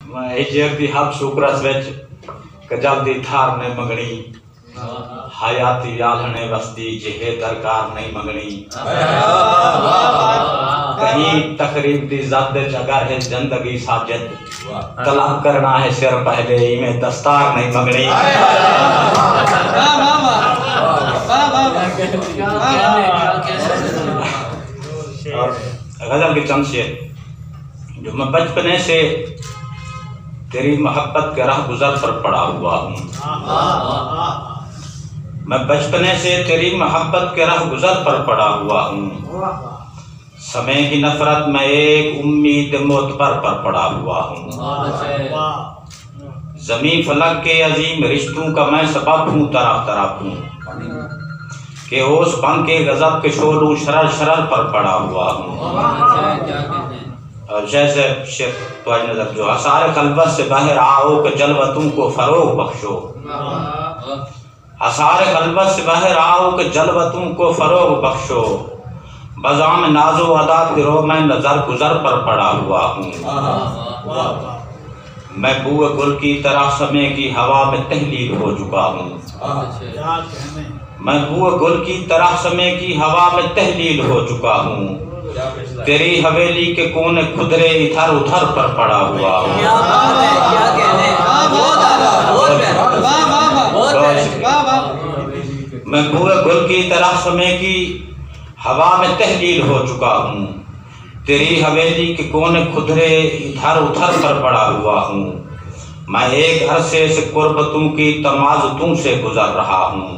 ہجر دی حب شکرس وچ کجل دی تھار نے منگنی حیاتی یالنے وستی جہے درکار نہیں منگنی کہیں تقریب دی زد اگر ہے زندگی ساجد طلب کرنا ہے سر پہلے ہی میں دستار نہیں منگنی اور غزل کے چند شعر جو میں بچپنے سے تیری محبت کے راہ گزر پر پڑا ہوا ہوں میں بچپنے سے تیری محبت کے راہ گزر پر پڑا ہوا ہوں سمے کی نفرت میں ایک امید معتبر پر پڑا ہوا ہوں زمین فلک کے عظیم رشتوں کا میں سبب ہوں طرف طرف ہوں کہ اوس بن کے غضب کے شعلوں شرر شرر پر پڑا ہوا ہوں اور جیسے شیخ تواج نظر جو آثار خلوت سے باہر آؤ کہ جلوتوں کو فروغ بخشو آثار خلوت سے باہر آؤ کہ جلوتوں کو فروغ بخشو بزام ناز و ادا تیرو میں نظر گزر پر پڑا ہوا ہوں میں بو گل کی طرح سمے کی ہوا میں تحلیل ہو چکا ہوں میں بو گل کی طرح سمے کی ہوا میں تحلیل ہو چکا ہوں تیری حویلی کے کونے خدرے ادھر ادھر پر پڑا ہوا ہوں میں بوئے گل کی طرح سمے کی ہوا میں تحلیل ہو چکا ہوں تیری حویلی کے کونے خدرے ادھر ادھر پر پڑا ہوا ہوں میں ایک عرصے سے قربتوں کی تمازتوں سے گزر رہا ہوں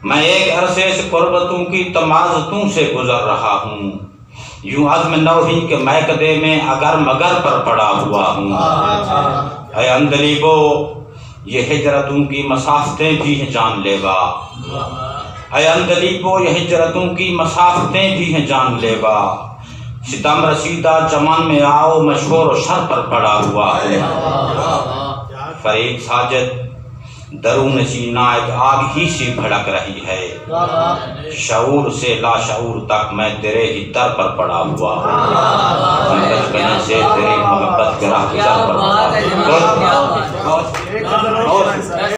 میں ایک عرصے سے قربتوں کی تمازتوں سے گزر رہا ہوں یوں عزم نوحی کے میکدے میں اگر مگر پر پڑا ہوا ہوں اے اندلیبو یہ ہجرتوں کی مسافتیں بھی ہیں جان لیوا اے اندلیبو یہ ہجرتوں کی مسافتیں بھی ہیں جان لیوا ستم رسیدہ چمن میں آؤ مشہور و شر پر پڑا ہوا ہے فرید ساجد درون سینہ ایک آگ ہی سی بھڑک رہی ہے شعور سے لا شعور تک میں تیرے ہی در پر پڑا ہوا ہوں میں بچپنے سے تیری محبت کے راہ گزر پر پڑا ہوا ہوں